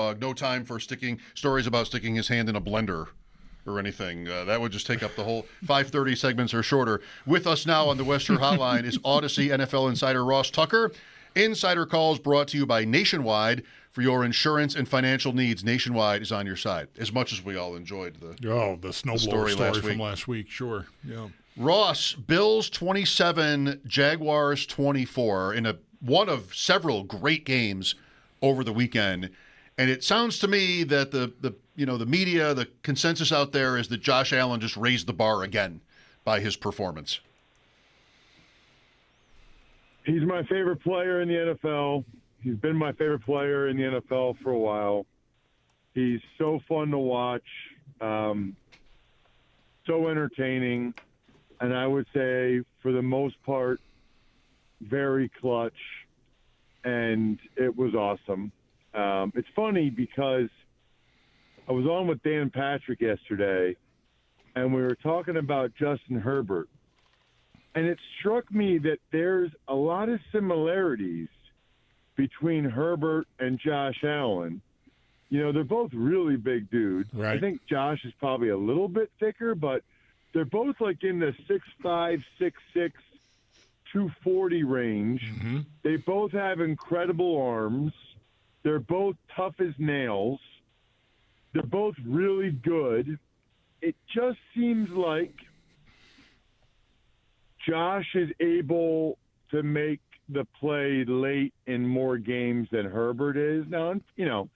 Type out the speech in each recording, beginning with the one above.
No time for stories about sticking his hand in a blender or anything. That would just take up the whole 5:30 segments or shorter. With us now on the West Shore Hotline is Audacy NFL insider Ross Tucker. Insider Calls brought to you by Nationwide. For your insurance and financial needs, Nationwide is on your side. As much as we all enjoyed the snowblower story from last week. Sure, yeah. Ross, Bills 27, Jaguars 24 in one of several great games over the weekend. And it sounds to me that the media, the consensus out there is that Josh Allen just raised the bar again by his performance. He's my favorite player in the NFL. He's been my favorite player in the NFL for a while. He's so fun to watch, so entertaining, and I would say, for the most part, very clutch, and it was awesome. It's funny because I was on with Dan Patrick yesterday, and we were talking about Justin Herbert, and it struck me that there's a lot of similarities between Herbert and Josh Allen. They're both really big dudes. Right. I think Josh is probably a little bit thicker, but they're both like in the 6'5", 6'6", 240 range. Mm-hmm. They both have incredible arms. They're both tough as nails. They're both really good. It just seems like Josh is able to make the play late in more games than Herbert is. Now, you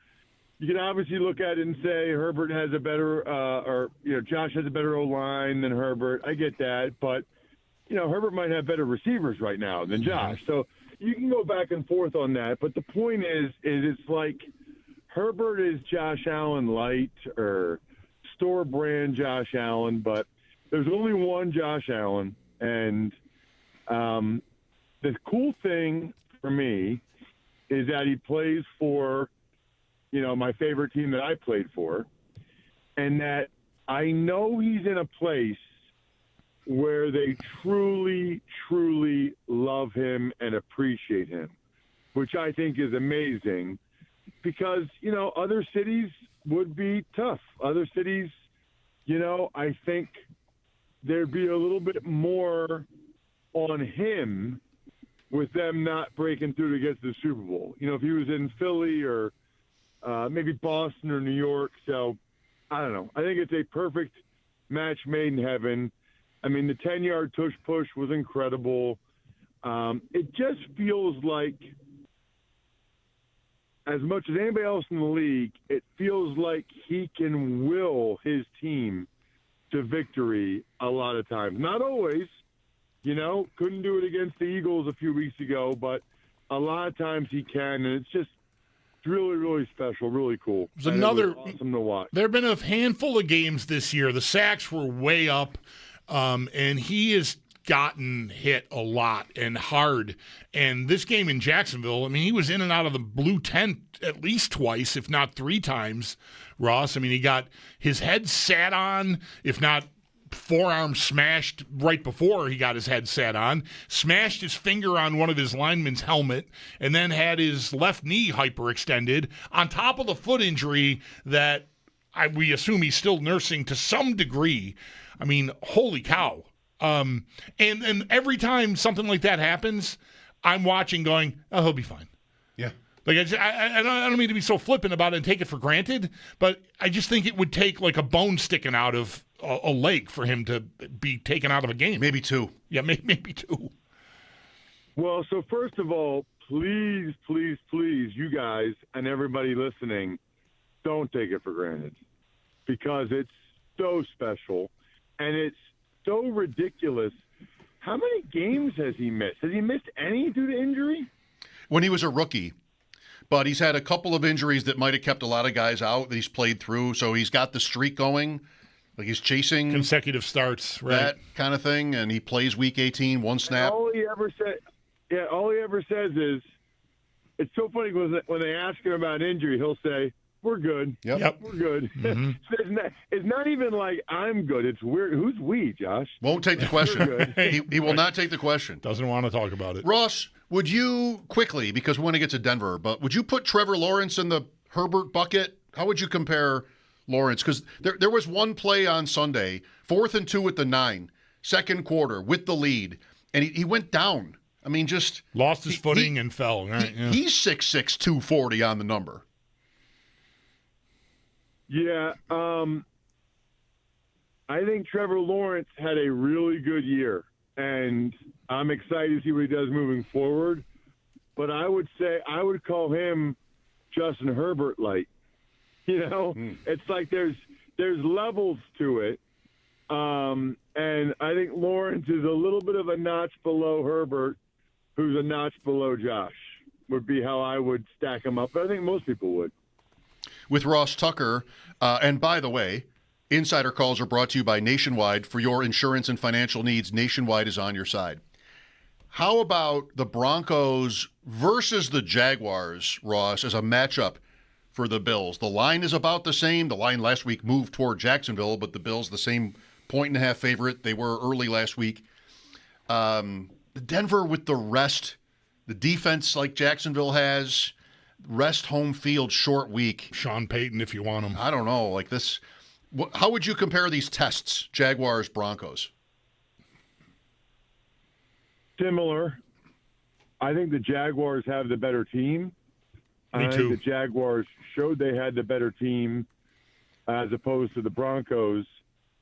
can obviously look at it and say Herbert has a better, Josh has a better O-line than Herbert. I get that, but Herbert might have better receivers right now than Josh. So you can go back and forth on that. But the point is it's like Herbert is Josh Allen light or store brand Josh Allen, but there's only one Josh Allen, and the cool thing for me is that he plays for, my favorite team that I played for, and that I know he's in a place where they truly, truly love him and appreciate him, which I think is amazing because, other cities would be tough. Other cities, I think there'd be a little bit more on him with them not breaking through to get to the Super Bowl. If he was in Philly or maybe Boston or New York. So, I don't know. I think it's a perfect match made in heaven. I mean, the 10-yard push was incredible. It just feels like, as much as anybody else in the league, it feels like he can will his team to victory a lot of times. Not always. Couldn't do it against the Eagles a few weeks ago, but a lot of times he can, and it's really, really special, really cool. It was awesome to watch. There have been a handful of games this year. The sacks were way up, and he has gotten hit a lot and hard. And this game in Jacksonville, he was in and out of the blue tent at least twice, if not three times, Ross. He got his head sat on, if not forearm smashed right before he got his head sat on, smashed his finger on one of his linemen's helmet, and then had his left knee hyperextended on top of the foot injury that we assume he's still nursing to some degree. Holy cow. And every time something like that happens, I'm watching going, oh, he'll be fine. Yeah. I don't mean to be so flippant about it and take it for granted, but I just think it would take like a bone sticking out of a leg for him to be taken out of a game. Maybe two. Yeah, maybe two. Well, so first of all, please, please, please, you guys and everybody listening, don't take it for granted because it's so special and it's so ridiculous. How many games has he missed? Has he missed any due to injury? When he was a rookie. But he's had a couple of injuries that might have kept a lot of guys out that he's played through. So he's got the streak going. Like he's chasing consecutive starts, right? That kind of thing. And he plays week 18, one snap. And all he ever says is, it's so funny when they ask him about injury, he'll say, we're good. Yep. We're good. Mm-hmm. So it's not even like I'm good. It's weird. Who's we, Josh? Won't take the question. He will not take the question. Doesn't want to talk about it. Ross, would you quickly, because we want to get to Denver, but would you put Trevor Lawrence in the Herbert bucket? How would you compare Lawrence? Because there was one play on Sunday, 4th and 2 at the 9, second quarter with the lead, and he went down. I mean, just lost his footing and fell. Right? He's 6'6", 240 on the number. Yeah, I think Trevor Lawrence had a really good year, and I'm excited to see what he does moving forward. But I would call him Justin Herbert light. It's like there's levels to it, and I think Lawrence is a little bit of a notch below Herbert, who's a notch below Josh. Would be how I would stack him up. But I think most people would. With Ross Tucker, and by the way, Insider Calls are brought to you by Nationwide. For your insurance and financial needs, Nationwide is on your side. How about the Broncos versus the Jaguars, Ross, as a matchup for the Bills? The line is about the same. The line last week moved toward Jacksonville, but the Bills the same 1.5 favorite they were early last week. Denver with the rest, the defense like Jacksonville has, rest home field short week. Sean Payton, if you want him. I don't know, like this. How would you compare these tests, Jaguars, Broncos? Similar. I think the Jaguars have the better team. Me too. I think the Jaguars showed they had the better team as opposed to the Broncos.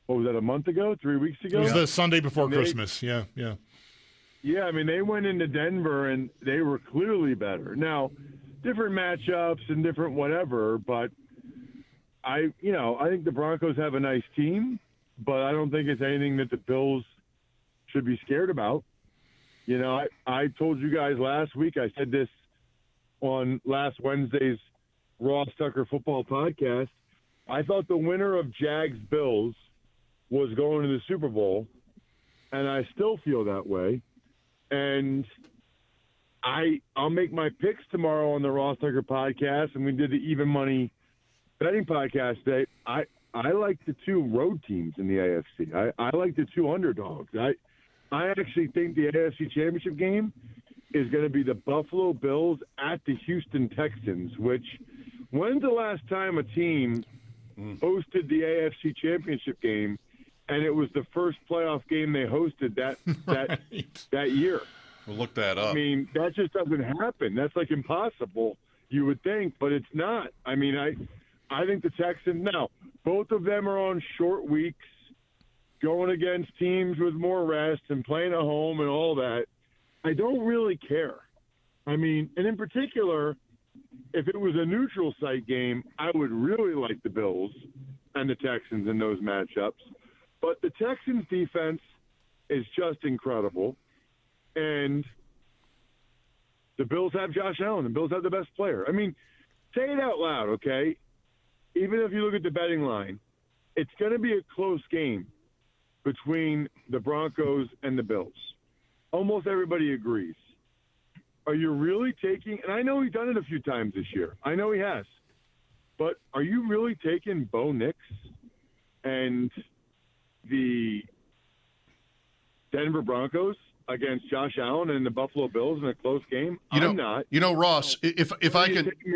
What was that, a month ago, 3 weeks ago? It was the Sunday before Christmas. Yeah. Yeah, I mean, they went into Denver, and they were clearly better. Now, different matchups and different whatever, but I think the Broncos have a nice team, but I don't think it's anything that the Bills should be scared about. I told you guys last week, I said this on last Wednesday's Ross Tucker football podcast. I thought the winner of Jags-Bills was going to the Super Bowl, and I still feel that way. And I'll make my picks tomorrow on the Ross Tucker podcast, and we did the Even Money betting podcast today. I like the two road teams in the AFC. I like the two underdogs. I actually think the AFC Championship game is going to be the Buffalo Bills at the Houston Texans, which when's the last time a team hosted the AFC Championship game and it was the first playoff game they hosted that year? We'll look that up. I mean, that just doesn't happen. That's like impossible, you would think, but it's not. I mean, I think the Texans, now, both of them are on short weeks, going against teams with more rest and playing at home and all that. I don't really care. I mean, and in particular, if it was a neutral site game, I would really like the Bills and the Texans in those matchups. But the Texans' defense is just incredible. And the Bills have Josh Allen. The Bills have the best player. I mean, say it out loud, okay? Even if you look at the betting line, it's going to be a close game between the Broncos and the Bills. Almost everybody agrees. Are you really taking – and I know he's done it a few times this year. I know he has. But are you really taking Bo Nix and the Denver Broncos against Josh Allen and the Buffalo Bills in a close game? I'm not. Ross, if I could –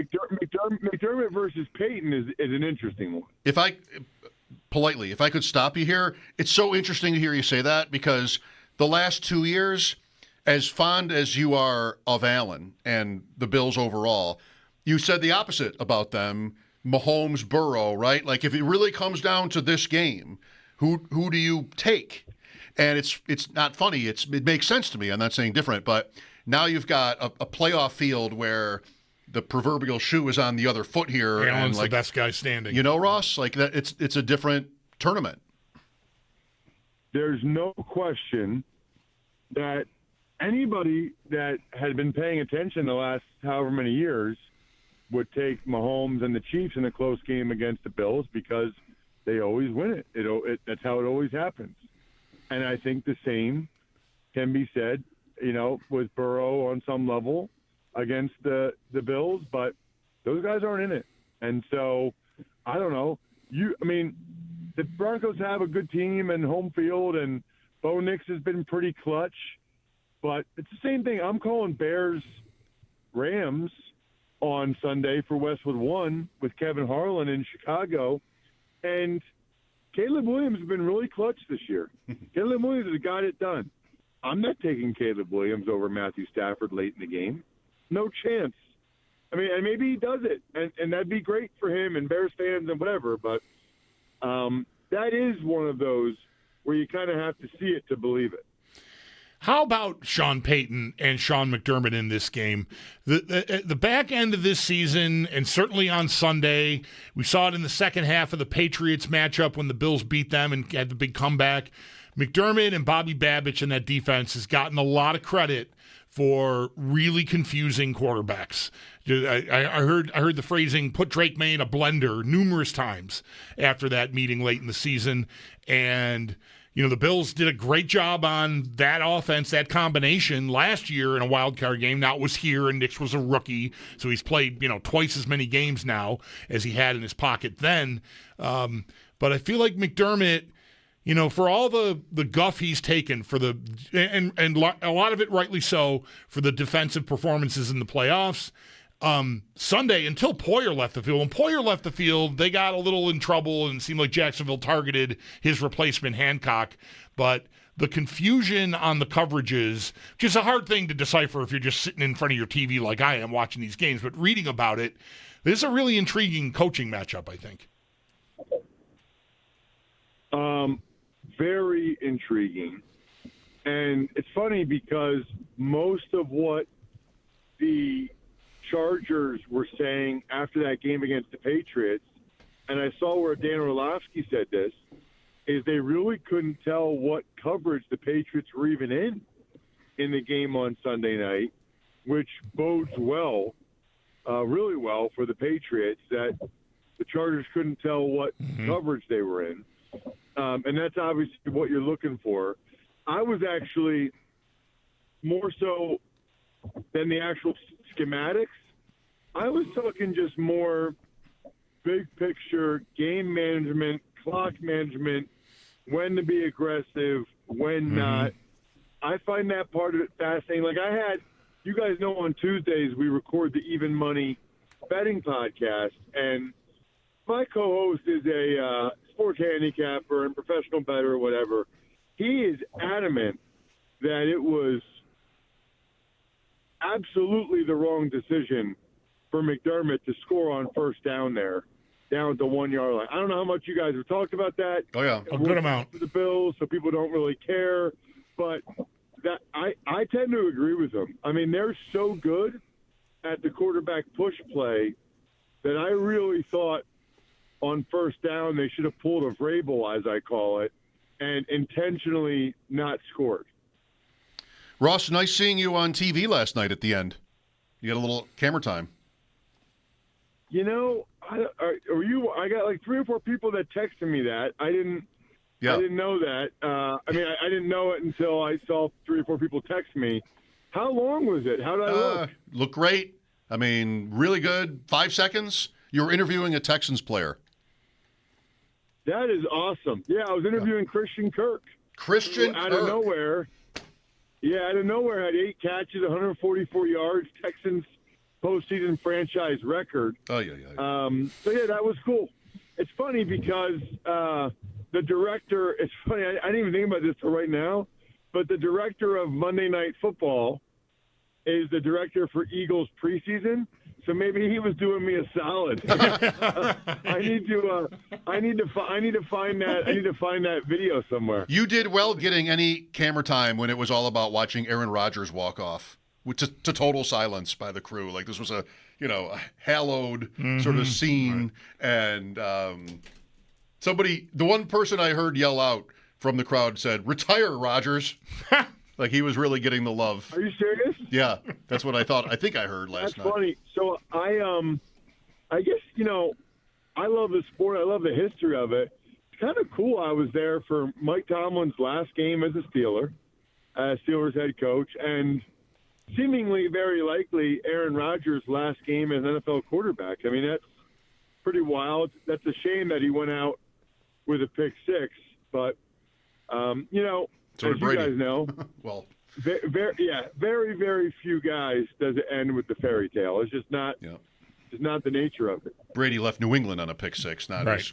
McDermott versus Peyton is an interesting one. If I could stop you here, it's so interesting to hear you say that because the last 2 years, as fond as you are of Allen and the Bills overall, you said the opposite about them, Mahomes, Burrow, right? Like if it really comes down to this game, who do you take? And it's not funny. It makes sense to me. I'm not saying different, but now you've got a playoff field where the proverbial shoe is on the other foot here. Allen's and the best guy standing. Ross, like that. It's a different tournament. There's no question that anybody that had been paying attention the last however many years would take Mahomes and the Chiefs in a close game against the Bills because they always win it. That's how it always happens. And I think the same can be said, with Burrow on some level against the Bills, but those guys aren't in it. And so, I don't know. The Broncos have a good team and home field, and Bo Nix has been pretty clutch. But it's the same thing. I'm calling Bears, Rams, on Sunday for Westwood One with Kevin Harlan in Chicago, and Caleb Williams has been really clutch this year. Caleb Williams has got it done. I'm not taking Caleb Williams over Matthew Stafford late in the game. No chance. I mean, and maybe he does it, and that'd be great for him and Bears fans and whatever, but that is one of those where you kind of have to see it to believe it. How about Sean Payton and Sean McDermott in this game? The back end of this season, and certainly on Sunday, we saw it in the second half of the Patriots matchup when the Bills beat them and had the big comeback. McDermott and Bobby Babich and that defense has gotten a lot of credit for really confusing quarterbacks. I heard the phrasing "put Drake May in a blender" numerous times after that meeting late in the season, and the Bills did a great job on that offense, that combination last year in a wild card game. Now it was here, and Nix was a rookie, so he's played twice as many games now as he had in his pocket then. But I feel like McDermott, for all the guff he's taken for and a lot of it rightly so for the defensive performances in the playoffs. Sunday, until Poyer left the field. When Poyer left the field, they got a little in trouble and it seemed like Jacksonville targeted his replacement, Hancock. But the confusion on the coverages, which is a hard thing to decipher if you're just sitting in front of your TV like I am watching these games, but reading about it, this is a really intriguing coaching matchup, I think. Very intriguing. And it's funny because most of what the Chargers were saying after that game against the Patriots, and I saw where Dan Orlovsky said this, is they really couldn't tell what coverage the Patriots were even in the game on Sunday night, which bodes well, really well for the Patriots, that the Chargers couldn't tell what coverage they were in. And that's obviously what you're looking for. I was actually more so than the actual schematics. I was talking just more big picture, game management, clock management, when to be aggressive, when not. I find that part of it fascinating. Like you guys know on Tuesdays we record the Even Money betting podcast, and my co-host is a sports handicapper and professional bettor or whatever. He is adamant that it was absolutely the wrong decision for McDermott to score on first down there, down at the 1 yard line. I don't know how much you guys have talked about that. Oh yeah, a good amount. For the Bills, so people don't really care, but that I tend to agree with them. I mean, they're so good at the quarterback push play that I really thought on first down they should have pulled a Vrabel, as I call it, and intentionally not scored. Ross, nice seeing you on TV last night at the end. You got a little camera time. I got like 3 or 4 people that texted me that. I didn't know that. I didn't know it until I saw 3 or 4 people text me. How long was it? How did I look? Look great. I mean, really good. 5 seconds. You were interviewing a Texans player. That is awesome. Yeah, I was interviewing Christian Kirk. Out of nowhere. Yeah, out of nowhere, had 8 catches, 144 yards, Texans postseason franchise record. Oh, yeah. So, yeah, that was cool. It's funny because the director – it's funny, I didn't even think about this till right now, but the director of Monday Night Football is the director for Eagles preseason. So maybe he was doing me a solid. I need to find that video somewhere. You did well getting any camera time when it was all about watching Aaron Rodgers walk off to total silence by the crew. Like this was a hallowed sort of scene, and the one person I heard yell out from the crowd said, "Retire, Rodgers." Like he was really getting the love. Are you serious? Yeah, that's what I thought. I think I heard last night. That's funny. So I guess I love the sport. I love the history of it. It's kind of cool. I was there for Mike Tomlin's last game as a Steeler, Steelers head coach, and seemingly very likely Aaron Rodgers' last game as an NFL quarterback. I mean, that's pretty wild. That's a shame that he went out with a pick six, but so as you guys know, well, very, very few guys does it end with the fairy tale. It's just not It's not the nature of it. Brady left New England on a pick six, not Right. his